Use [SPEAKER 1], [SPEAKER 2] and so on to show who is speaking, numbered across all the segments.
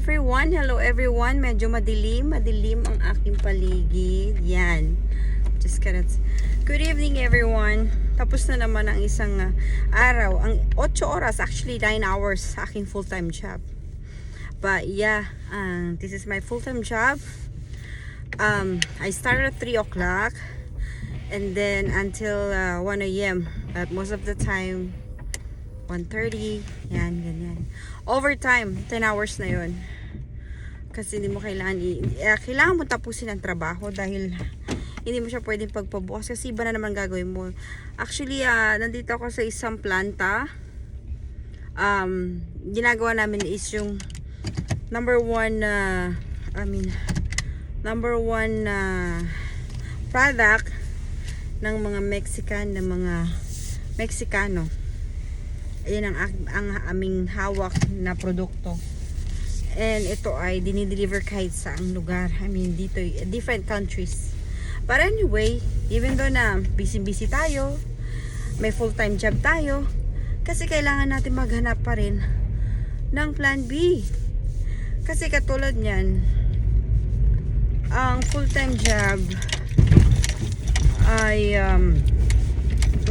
[SPEAKER 1] everyone. Hello everyone. Medyo madilim ang aking paligid. Yan. Just kidding. Good evening everyone. Tapos na naman ang isang araw. Ang 8 oras, actually 9 hours sa aking full-time job. But yeah, this is my full-time job. I started at 3 o'clock and then until 1 a.m. But most of the time 1:30, yan, ganyan. Overtime, 10 hours na yon. Kasi hindi mo kailangan mo tapusin ang trabaho dahil hindi mo siya pwedeng pagpabukas kasi iba na naman gagawin mo. Actually, nandito ako sa isang planta. Ginagawa namin is yung number one product ng mga Meksikano. Ayan ang aming hawak na produkto. And ito ay dinideliver kahit saang lugar. I mean, dito, different countries. But anyway, even though na busy tayo, may full-time job tayo, kasi kailangan natin maghanap pa rin ng plan B. Kasi katulad niyan, ang full-time job ay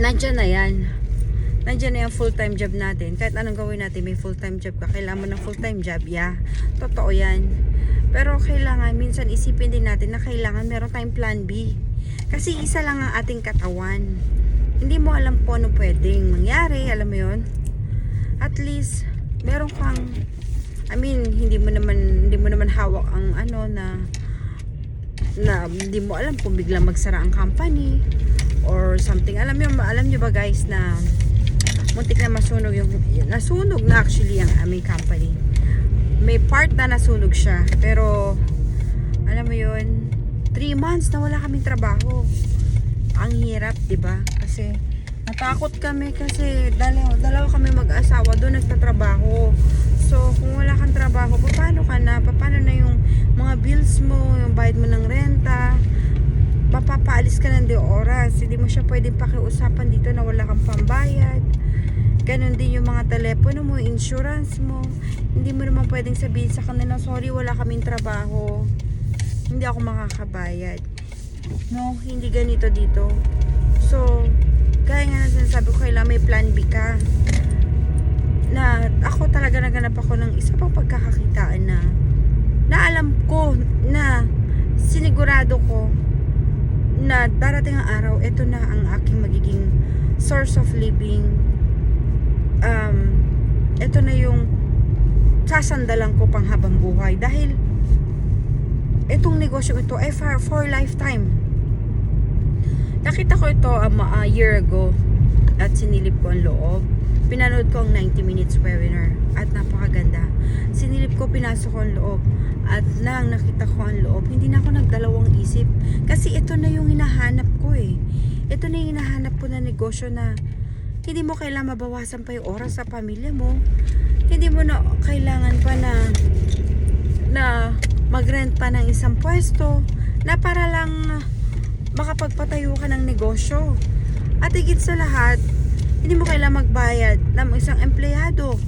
[SPEAKER 1] nandyan na yan. Nandiyan na yung full-time job natin. Kahit anong gawin natin, may full-time job ka. Kailangan mo ng full-time job, yeah. Totoo yan. Pero kailangan, minsan isipin din natin na kailangan meron tayong plan B. Kasi isa lang ang ating katawan. Hindi mo alam po ano pwedeng mangyari, alam mo yun? At least, meron kang, hindi mo naman hawak ang na hindi mo alam kung biglang magsara ang company or something. Alam niyo ba guys na muntik na nasunog na actually ang aming company. May part na nasunog siya, pero alam mo yun, 3 months na wala kaming trabaho. Ang hirap, diba? Kasi natakot kami kasi dalawa kami mag-asawa doon nagtatrabaho. So kung wala kang trabaho, paano ka na? Paano na yung mga bills mo, yung bayad mo ng renta? Papapaalis ka ng 2 oras. Hindi mo siya pwedeng pakiusapan dito na wala kang pambayad. Ganon din yung mga telepono mo, insurance mo. Hindi mo naman pwedeng sabihin sa kanila, sorry, wala kaming trabaho. Hindi ako makakabayad. No, hindi ganito dito. So, gaya nga na sinasabi ko, kailangan may plan B ka. Na ako talaga naganap ako ng isa pang pagkakakitaan na alam ko, na sinigurado ko na darating ang araw, ito na ang aking magiging source of living. Ito na yung sasandalan ko pang habang buhay dahil itong negosyo ito ay for lifetime. Nakita ko ito a year ago at sinilip ko ang loob. Pinanood ko ang 90 minutes webinar at napakaganda. Sinilip ko, pinasok ko ang loob at nang nakita ko ang loob, hindi na ako nagdalawang isip kasi ito na yung hinahanap ko eh. Ito na yung hinahanap ko na negosyo na hindi mo kailangan mabawasan pa yung oras sa pamilya mo. Hindi mo na kailangan pa na mag-rent pa ng isang pwesto na para lang makapagpatayo ka ng negosyo. At higit sa lahat, hindi mo kailangan magbayad ng isang empleyado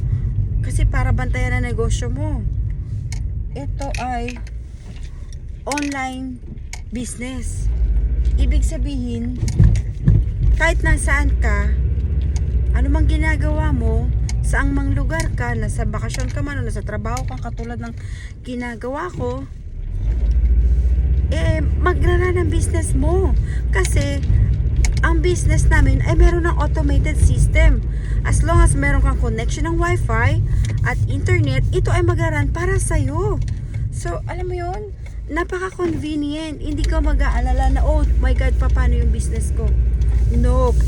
[SPEAKER 1] kasi para bantayan ang negosyo mo. Ito ay online business. Ibig sabihin, kahit nasaan ka, ano mang ginagawa mo, saang mang lugar ka, nasa bakasyon ka man o nasa trabaho ka, katulad ng ginagawa ko, magrara ng business mo. Kasi ang business namin ay meron ng automated system. As long as meron kang connection ng wifi at internet, ito ay magraran para sa'yo. So, alam mo yun? Napaka-convenient. Hindi ka mag-aalala na, oh my God, paano yung business ko? Nope.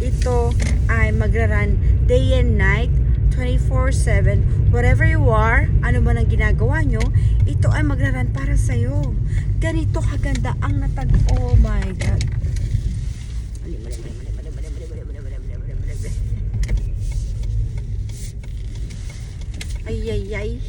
[SPEAKER 1] Ito ay magraran day and night, 24/7. Whatever you are, ano man ang ginagawa nyo, ito ay magraran para sa'yo. Ganito kaganda ang oh my God. Ay.